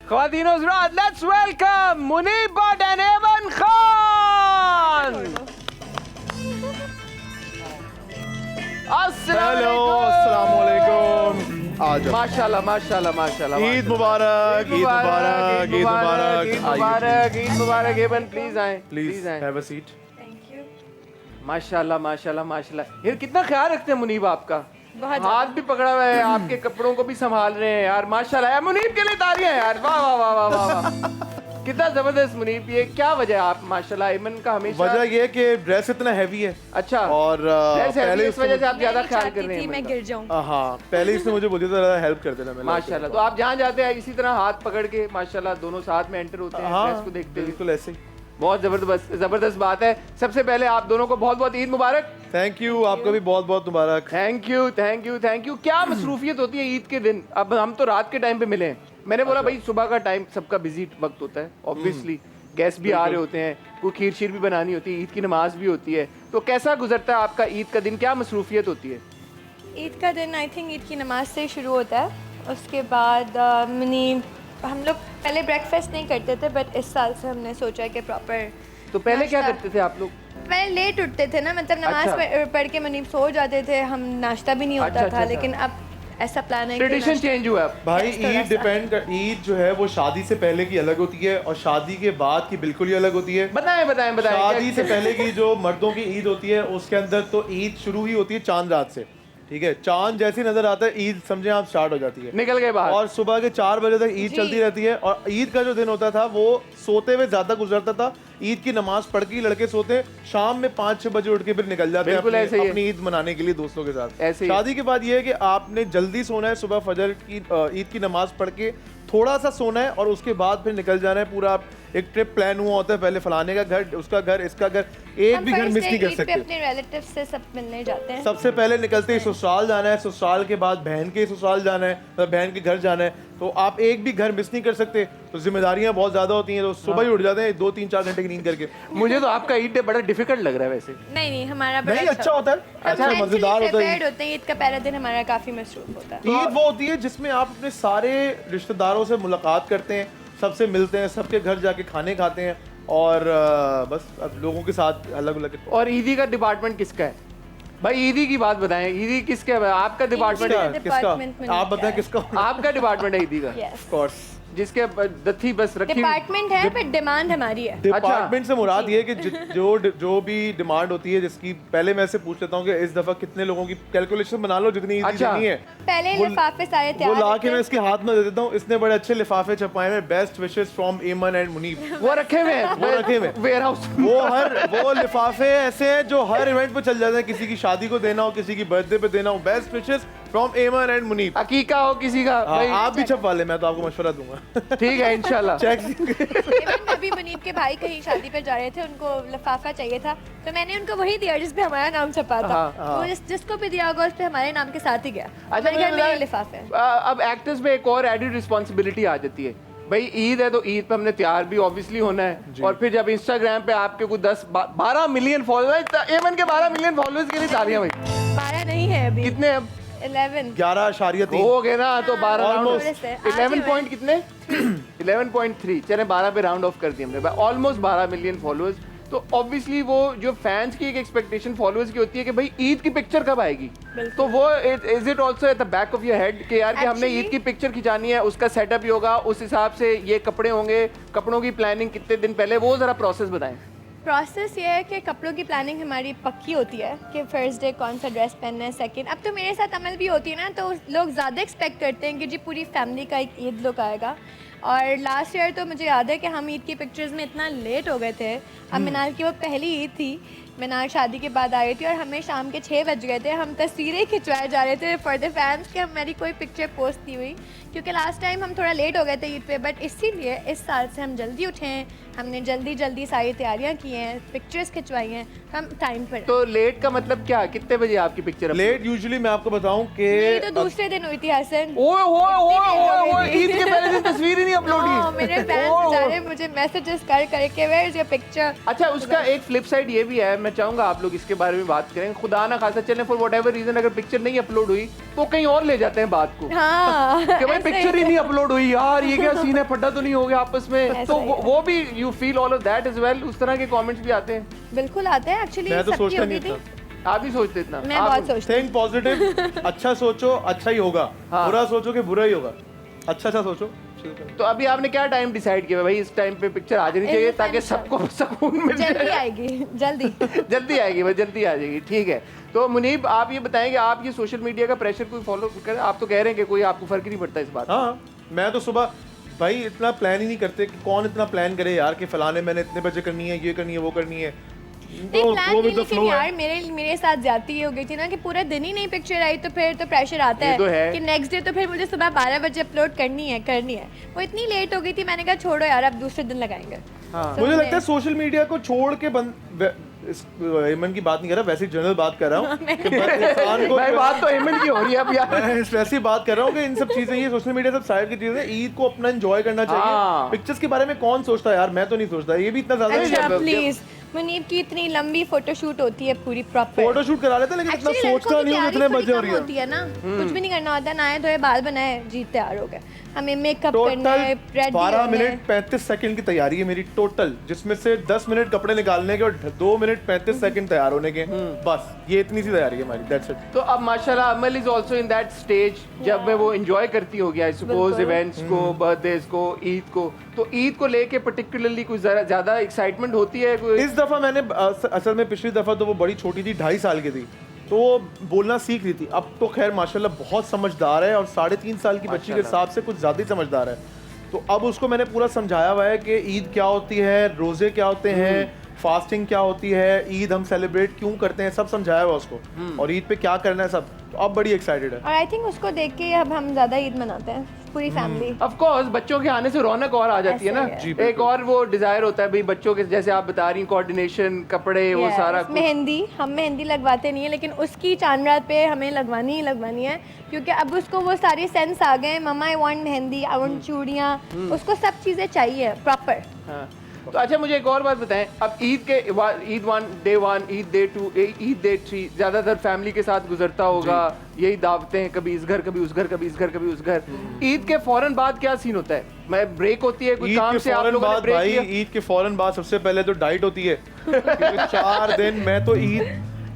ख्वातीनो हज़रात, let's welcome Munib Bhatt and Aiman Khan. अस्सलाम वालेकुम। आज माशाल्लाह माशाल्लाह माशाल्लाह। ईद मुबारक, ईद मुबारक, ईद मुबारक, ईद मुबारक, ईद मुबारक। एमन प्लीज आए, प्लीज आए। Have a seat. Thank you. माशाल्लाह माशाल्लाह माशाल्लाह। यार कितना ख्याल रखते हैं मुनीब आपका, बहुत हाथ भी पकड़ा हुआ है, आपके कपड़ों को भी संभाल रहे हैं यार, माशाल्लाह। यार मुनीब के लिए तालियां यार, वाह वाह वाह वाह वाह वाह। कितना जबरदस्त मुनीब। ये क्या वजह है आप माशाल्लाह एमन का हमेशा वजह ये है कि ड्रेस इतना हैवी है अच्छा और पहले इस वजह से आप ज्यादा मैं ख्याल कर रहे थी हैं मैं एमन का। गिर जाऊं। हाँ, पहले इसने मुझे बोली था हेल्प कर देना। मैं माशाल्लाह। तो आप जहाँ जाते हैं इसी तरह हाथ पकड़ के माशाल्लाह दोनों साथ में एंटर होते हैं ड्रेस को देखते हुए। बिल्कुल ऐसे ही। बहुत जबरदस्त बात है। सबसे पहले आप दोनों को बहुत बहुत ईद मुबारक। थैंक यू, आपका भी बहुत बहुत मुबारक। Thank you thank you thank you. क्या मसरूफियत होती है ईद के दिन? अब हम तो रात के टाइम पे मिले हैं, मैंने बोला भाई सुबह का टाइम सबका बिजी वक्त होता है, ऑब्वियसली गेस्ट भी आ रहे होते हैं, कोई खीर शीर भी बनानी होती है, ईद की नमाज भी होती है, तो कैसा गुजरता है आपका ईद का दिन? क्या मसरूफियत होती है? ईद का दिन आई थिंक ईद की नमाज से शुरू होता है। उसके बाद हम लोग पहले ब्रेकफास्ट नहीं करते थे, बट इस साल से हमने सोचा है कि प्रॉपर। तो पहले क्या नाश्ता। करते थे आप लोग? पहले लेट उठते थे ना, मतलब नमाज अच्छा। पढ़ के मुनीब सो जाते थे, हम नाश्ता भी नहीं होता अच्छा, था। अच्छा। लेकिन अब ऐसा प्लान है कि ट्रेडिशन नाश्ता- चेंज हुआ है अब। भाई Yes, थोड़ा ईद सा। डिपेंड कर, ईद जो है वो शादी से पहले की अलग होती है और शादी के बाद की बिल्कुल ही अलग होती है। बताएं बताएं बताएं। शादी से पहले की जो मर्दों की ईद होती है उसके अंदर तो ईद शुरू ही होती है चांद रात से, ठीक है। चांद जैसे ही नजर आता है ईद समझे आप स्टार्ट हो जाती है, निकल गए बाहर। और सुबह के 4 बजे तक ईद जी। चलती रहती है। और ईद का जो दिन होता था वो सोते हुए ज्यादा गुजरता था। ईद की नमाज पढ़ के ही लड़के सोते, शाम में 5-6 बजे उठ के फिर निकल जाते हैं बिल्कुल ऐसे ही है। अपनी ईद मनाने के लिए दोस्तों के साथ। ऐसे ही है। शादी के बाद ये है कि आपने जल्दी सोना है, सुबह फजर की ईद की नमाज पढ़ के थोड़ा सा सोना है और उसके बाद फिर निकल जाना है। पूरा एक ट्रिप प्लान हुआ होता है, पहले फलाने का घर, उसका घर, इसका घर, एक हम भी घर first मिस day नहीं कर ईद पे सकते। अपने रिलेटिव से सब मिलने जाते हैं। सबसे पहले निकलते ही ससुराल जाना है, ससुराल के बाद बहन के ससुराल जाना है, बहन के घर जाना है, तो आप एक भी घर मिस नहीं कर सकते। तो जिम्मेदारियां बहुत ज्यादा होती हैं, तो सुबह ही उठ जाते हैं 2-3-4 घंटे की नींद करके। मुझे तो आपका ईद डे बड़ा डिफिकल्ट लग रहा है वैसे। नहीं हमारा बड़ा नहीं, अच्छा होता है, अच्छा मजेदार होता है। होते हैं। ईद का पहला दिन हमारा काफी मसरूफ होता है। ईद वो होती है जिसमें आप अपने सारे रिश्तेदारों से मुलाकात करते हैं, सबसे मिलते हैं, सबके घर जाके खाने खाते हैं और बस अब लोगों के साथ अलग अलग। और ईदी का डिपार्टमेंट किसका है भाई? ईदी की बात बताएं, ईदी किसका है? आपका डिपार्टमेंट का है? किसका? डिपार्टमेंट में आप नहीं बताएं है। किसका? आपका डिपार्टमेंट है ईदी का? Yes. Of course। जिसके दथी बस रखी हुई- डिपार्टमेंट है, बट डिमांड हमारी है। डिपार्टमेंट से मुराद ये है कि जो भी डिमांड होती है जिसकी, पहले मैं से पूछ लेता हूँ कि इस दफा कितने लोगों की कैलकुलेशन बना लो जितनी ईदी अच्छा। देनी है। पहले वो- लिफाफे सारे वो तैयार ला रहते के मैं हैं। इसके हाथ में दे देता हूँ। इसने बड़े अच्छे लिफाफे छपाए हैं, best wishes from Aiman and Munib. वो रखे हुए हैं, वो रखे हुए हैं। Warehouse. वो लिफाफे ऐसे हैं जो हर इवेंट पे चल जाते हैं, किसी की शादी को देना हो, किसी की बर्थडे पे देना हो, best wishes from Aiman and Munib. अकीका हो किसी का हाँ, भाई, आप भी छपवा ले, मैं तो आपको मशवरा दूंगा। ठीक है इंशाल्लाह। चेक Even अभी मुनीब के भाई कहीं शादी पे जा रहे थे, उनको लिफाफा चाहिए था, तो मैंने उनको वही दिया जिस पे हमारा नाम छपा था। हाँ, वो जिसको भी दिया होगा उस पे हमारे नाम के साथ ही गया। अच्छा हमारे मुझे घर में बताएं, ये लिफाफे हैं। अब एक्टर्स में एक और एडेड रिस्पॉन्सिबिलिटी आ जाती है भाई। ईद है तो ईद पे हमने तैयार भी ऑब्वियसली होना है, और फिर जब इंस्टाग्राम पे आपके कुछ 10-12 मिलियन फॉलोअर्स, एमन के 12 मिलियन फॉलोअर्स के लिए तालियां भाई। 12 नहीं है अभी, कितने अब 11। 11.3 हो गए ना, तो 12 हाँ, राउंड थोड़े से, आगे 11 हुए। पॉइंट कितने 11.3, चले 12 पे राउंड ऑफ कर दिया हमने, ऑलमोस्ट 12 मिलियन फॉलोअर्स। तो ऑब्वियसली वो जो फैंस की एक एक्सपेक्टेशन फॉलोअर्स की होती है कि भाई ईद की पिक्चर कब आएगी, तो वो is it also at the back of your head कि यार कि हमने Actually- ईद की पिक्चर खिंचानी है, उसका सेटअप ही होगा, उस हिसाब से ये कपड़े होंगे, कपड़ों की प्लानिंग कितने दिन पहले, वो जरा प्रोसेस बताएं। प्रोसेस ये है कि कपड़ों की प्लानिंग हमारी पक्की होती है कि फर्स्ट डे कौन सा ड्रेस पहनना है, सेकंड। अब तो मेरे साथ अमल भी होती है ना, तो लोग ज़्यादा एक्सपेक्ट करते हैं कि जी पूरी फैमिली का एक ईद लुक आएगा। और लास्ट ईयर तो मुझे याद है कि हम ईद की पिक्चर्स में इतना लेट हो गए थे। अब मिनाल की वो पहली ईद थी, मिनाल शादी के बाद आई थी और हमें शाम के 6 बज गए थे। हम तस्वीरें खिंचवाए जा रहे थे फॉर द फैंस कि हमारी कोई पिक्चर पोस्ट नहीं हुई, क्योंकि लास्ट टाइम हम थोड़ा लेट हो गए थे ईद पे। बट इसीलिए इस साल से हम जल्दी उठे हैं, हमने जल्दी सारी तैयारियां की हैं, पिक्चर्स खिंचवाई हैं, हम टाइम पर। तो लेट का मतलब क्या, कितने बजे आपकी पिक्चर? लेट यूजुअली मैं आपको बताऊं कि मेरी तो दूसरे दिन हुई थी हसन। ओए ओए ओए ओए ओए, ईद के पहले दिन तस्वीर ही नहीं अपलोड हाँ, मेरे की। फैंस बेचारे मुझे मैसेजेस कर करके वेयर इज योर पिक्चर। अच्छा, उसका एक फ्लिप साइड ये भी है, मैं चाहूंगा आप लोग इसके बारे में बात करें। खुदा ना खासा चलें फॉर वट एवर रीजन अगर पिक्चर नहीं अपलोड हुई तो कहीं और ले जाते हैं बात को हाँ कि भाई पिक्चर ही नहीं अपलोड हुई यार, ये क्या सीन है, फटा तो नहीं हो गया आपस में, ऐसा तो ही है। वो भी you feel all of that as well, उस तरह के कमेंट्स भी आते हैं। बिल्कुल आते हैं एक्चुअली, मैं तो सबकी सोचता होती नहीं थी। था। आप भी सोचते इतना? मैं आप- बहुत सोचती थिंक पॉजिटिव, अच्छा सोचो अच्छा ही होगा, हाँ। बुरा सोचो कि बुरा ही होगा, अच्छा सोचो। तो अभी आपने क्या टाइम डिसाइड किया भाई इस टाइम पे पिक्चर आ जानी चाहिए Anytime ताकि sir. सबको सुकून मिल जल्दी जाए? आएगी जल्दी। जल्दी आएगी, बस जल्दी आ जाएगी, ठीक है। तो मुनीब आप ये बताएं कि आप ये सोशल मीडिया का प्रेशर कोई फॉलो करें? आप तो कह रहे हैं कि कोई आपको फर्क ही नहीं पड़ता इस बात। हाँ, मैं तो सुबह भाई इतना प्लान ही नहीं करते कि कौन इतना प्लान करे यार कि फलाने मैंने इतने बजे करनी है, ये करनी है, वो करनी है। नहीं तो प्लान go नहीं, with the लेकिन flow है। यार मेरे साथ ज्यादती हो गई थी ना कि पूरा दिन ही नहीं पिक्चर आई, तो फिर तो प्रेशर आता ये है, तो है। कि नेक्स्ट डे तो फिर मुझे सुबह 12 बजे अपलोड करनी है। वो इतनी लेट हो गई थी, मैंने कहा छोड़ो यार अब दूसरे दिन लगाएंगे। हाँ। तो मुझे मैं- लगता है सोशल मीडिया को छोड़ के हेमन की बात नहीं कर रहा, वैसे जनरल बात कर रहा हूँ कि इंसान को भाई बात तो हेमंत की हो रही है अब यार। मैं वैसी बात कर रहा हूँ कि इन सब चीजें, ये सोशल मीडिया सब साइड की चीजें, ईद को अपना एंजॉय करना हाँ। चाहिए। पिक्चर्स के बारे में कौन सोचता है यार, मैं तो नहीं सोचता, ये भी इतना ज्यादा नहीं अच्छा करता। प्लीज, मुनीब की इतनी लंबी फोटोशूट होती है पूरी प्रॉपर। फोटोशूट करा लेते हैं, लेकिन इतना Actually, सोचता लड़कों की नहीं हूँ तैयारी कितने थोड़ी बजे हो कम रही है। होती है ना, कुछ भी नहीं करना होता, नहाए धोए बाल बनाए जी तैयार हो गए। हमें मेकअप करना है, टोटल रेडी 12 होना है। मिनट 35 सेकंड की तैयारी है मेरी टोटल, जिसमें से 10 मिनट कपड़े निकालने के और 2 मिनट 35 सेकंड तैयार होने के, बस ये इतनी सी तैयारी है हमारी, दैट्स इट। तो अब माशाल्लाह Amal is also in that stage जब मैं वो एंजॉय करती होगी आई सपोज बिल्कुल। इवेंट्स को, बर्थडेज को, ईद को। तो ईद को लेके पर्टिकुलरली कुछ ज्यादा एक्साइटमेंट होती है कोई? इस दफा मैंने असल में पिछली दफा तो वो बड़ी छोटी थी, 2.5 साल की थी, तो वो बोलना सीख रही थी। अब तो खैर माशाल्लाह बहुत समझदार है और 3.5 साल की बच्ची के हिसाब से कुछ ज़्यादा ही समझदार है। तो अब उसको मैंने पूरा समझाया हुआ है कि ईद क्या होती है, रोज़े क्या होते हैं, फास्टिंग क्या होती है, ईद हम सेलिब्रेट क्यों करते हैं, सब समझाया हुआ उसको, और ईद पे क्या करना है सब। तो अब बड़ी एक्साइटेड है। और आई थिंक उसको देख के अब हम ज्यादा ईद मनाते हैं पूरी फैमिली। ऑफ कोर्स बच्चों के आने से रौनक और आ जाती है ना। ऐसे ही है। जी, एक बिल्कुल। और वो डिजायर होता है भाई बच्चों के, जैसे आप बता रही कोऑर्डिनेशन, कपड़े, वो सारा कुछ। मेहंदी, हम मेहंदी लगवाते नहीं है, लेकिन उसकी चांद रात पे हमें लगवानी ही लगवानी है, क्योंकि अब उसको वो सारे सेंस आ गए, mamma I want mehndi, I want चूड़ियाँ, उसको सब चीज़ें चाहिए प्रॉपर। हाँ। तो अच्छा मुझे एक और बात बताएं, अब ईद के Eid 1 day 1, Eid day 2, Eid day 3 ज्यादातर फैमिली के साथ गुजरता होगा, यही दावतें, कभी इस घर कभी उस घर, कभी इस घर कभी उस घर। ईद के फौरन बाद क्या सीन होता है? मैं ब्रेक होती है कोई ईद काम के से, आप फौरन लोगों ने बाद ब्रेक भाई, लिया? ईद के फौरन बाद सबसे पहले तो डाइट होती है क्योंकि 4 दिन मैं तो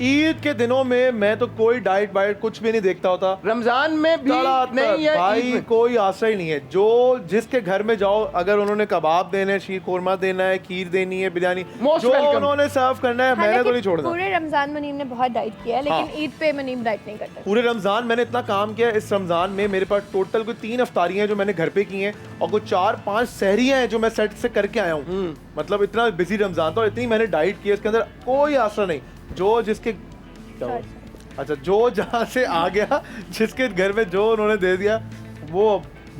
ईद के दिनों में मैं तो कोई डाइट वाइट कुछ भी नहीं देखता होता। रमजान में भी नहीं है भाई ईद में? कोई आश्रय नहीं है, जो जिसके घर में जाओ, अगर उन्होंने कबाब देने, शीर कोरमा देना है, खीर देनी है, बिरयानी, Most जो welcome। उन्होंने सर्व करना है, मैंने तो नहीं छोड़ना। पूरे रमजान मुनीम ने बहुत डाइट किया है, लेकिन हाँ। ईद पे मुनीम डाइट नहीं करता। पूरे रमजान मैंने इतना काम किया, इस रमजान में मेरे पास टोटल कोई 3 अफ्तारियां हैं जो मैंने घर पे की हैं, और कोई 4-5 सहरियां हैं जो मैं सेट से करके आया हूँ। मतलब इतना बिजी रमजान था और इतनी मैंने डाइट की है, इसके अंदर कोई आसरा नहीं। जो जिसके अच्छा जो जहाँ से आ गया, जिसके घर में जो उन्होंने दे दिया, वो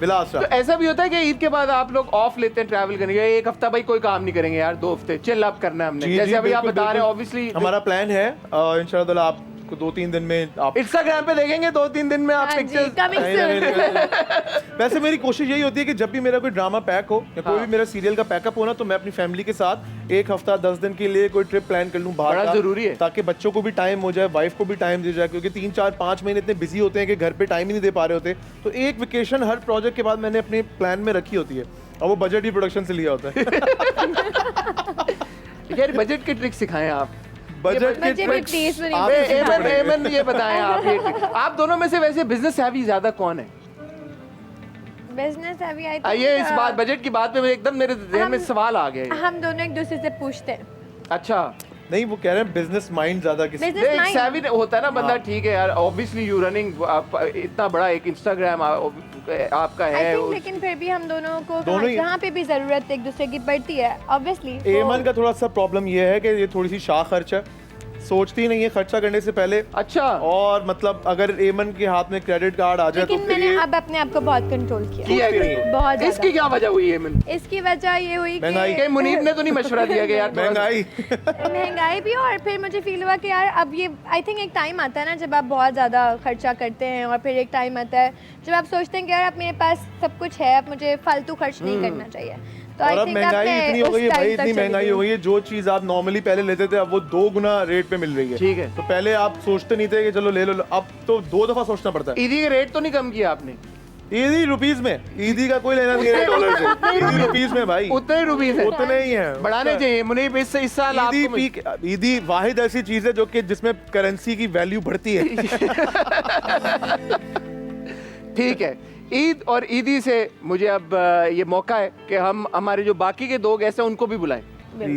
बिला आसरा। तो ऐसा भी होता है कि ईद के बाद आप लोग ऑफ लेते हैं ट्रैवल करने के लिए, एक हफ्ता भाई कोई काम नहीं करेंगे यार, 2 हफ्ते चिल अप करना है हमने, जी, जैसे जी, अभी आप बिल्कुल, बता रहे हैं बिल्कुल। ऑब्वियसली हमारा प्लान है इंशाल्लाह आपको 2-3 दिन में आप इंस्टाग्राम पे देखेंगे 2-3 दिन में आप हाँ जी, पिक्चर्स। coming नहीं, soon। नहीं, नहीं, नहीं। वैसे मेरी कोशिश यही होती है कि जब भी मेरा कोई ड्रामा पैक हो या कोई भी मेरा सीरियल का पैकअप हो ना, तो मैं अपनी फैमिली के साथ 1 हफ्ता 10 दिन के लिए कोई ट्रिप प्लान कर लूं बाहर बड़ा का, जरूरी है। ताकि बच्चों को भी टाइम हो जाए, वाइफ को भी टाइम दे जाए, क्योंकि 3-4-5 महीने इतने बिजी होते हैं कि घर पे टाइम ही नहीं दे पा रहे होते। तो एक वेकेशन हर प्रोजेक्ट के बाद मैंने अपने प्लान में रखी होती है, और वो बजट ही प्रोडक्शन से लिया होता है। यार बजट की ट्रिक सिखाएं आप। बजट बजट के में tricks please मुझे आप ये सीखने एमन पड़ेंगे। एमन ये बताएं आप, ये आप दोनों में से वैसे बिजनेस हैवी ज्यादा कौन है? बिजनेस अभी आई ये इस बात बजट की बात पे मेरे एकदम मेरे ज़हन में हम- सवाल आ गया है। हम दोनों एक दूसरे से पूछते हैं। अच्छा नहीं, वो कह रहे हैं बिजनेस माइंड ज्यादा किसी Business एक mind। savvy होता है ना बंदा, हाँ। ठीक है यार, ऑब्वियसली यू रनिंग इतना बड़ा एक इंस्टाग्राम आपका आई है। थिंक, लेकिन फिर भी हम दोनों को दोनों ही- जहाँ पे भी जरूरत एक दूसरे की पड़ती है ऑब्वियसली। एमन का थोड़ा सा प्रॉब्लम ये है कि ये थोड़ी सी शाह खर्च है, सोचती नहीं है खर्चा करने से पहले। अच्छा और मतलब अगर एमन के हाथ में क्रेडिट कार्ड आ जाए तो लेकिन फिर मैंने ये अब अपने आप को बहुत कंट्रोल किया, किया है नहीं। कि- बहुत इसकी ज्यादा। क्या वजह हुई है मन? इसकी वजह ये हुई महंगाई। कि मुनीब ने तो नहीं मशवरा दिया कि यार थोड़ा सा- महंगाई महंगाई भी, और फिर मुझे फील हुआ कि यार अब ये आई थिंक एक टाइम आता है ना जब आप बहुत ज़्यादा खर्चा करते हैं, और फिर एक टाइम आता है जब आप सोचते हैं कि यार अब मेरे पास सब कुछ है, अब मुझे फालतू खर्च नहीं करना चाहिए, तो और आई अब थिंक महंगाई इतनी हो गई है भाई, इतनी महंगाई हो गई है, जो चीज आप नॉर्मली पहले लेते थे अब वो 2 गुना रेट पे मिल रही है। ठीक है। तो पहले आप सोचते नहीं थे कि चलो ले लो, अब तो 2 दफा सोचना पड़ता है। ईदी के रेट तो नहीं कम किया आपने? ईदी रुपीस में, ईदी का कोई लेना नहीं है डॉलर से, ईदी रुपीस में भाई, उतने ही रुपीस है, उतने ही है। बढ़ाने चाहिए मुनीब। इस साल ईदी आपको ईदी वाहिद ऐसी चीज है जो कि जिसमें करेंसी की वैल्यू बढ़ती है। ठीक है। ईद और ईदी से मुझे अब ये मौका है कि हम हमारे जो बाकी के 2 गेस्ट हैं उनको भी बुलाएं।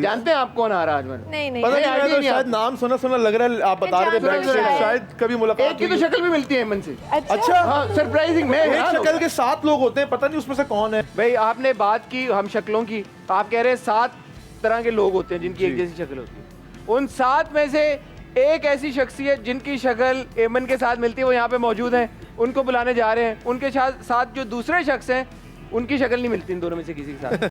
जानते हैं आप कौन आ रहा है आज मैडम? नहीं नहीं पता नहीं, नहीं, मैं तो नहीं, शायद नाम सुना सुना लग रहा है, आप बता रहे थे जानते बैक से, हैं। शायद कभी मुलाकात एक की तो हुई। शक्ल भी मिलती है एमन से। अच्छा, हाँ, सरप्राइजिंग। मैं एक हैरान हो शक्ल के 7 लोग होते हैं, पता नहीं उसमें से कौन है। भाई आपने बात की हम शक्लों की, तो आप कह रहे हैं 7 तरह के लोग होते हैं जिनकी एक जी। जैसी शक्ल होती है। उन 7 में से एक ऐसी शख्सियत जिनकी शक्ल एमन के साथ मिलती है वो यहाँ पे मौजूद है, उनको बुलाने जा रहे हैं। उनके साथ जो दूसरे शख्स हैं उनकी शक्ल नहीं मिलती इन दोनों में से किसी के साथ।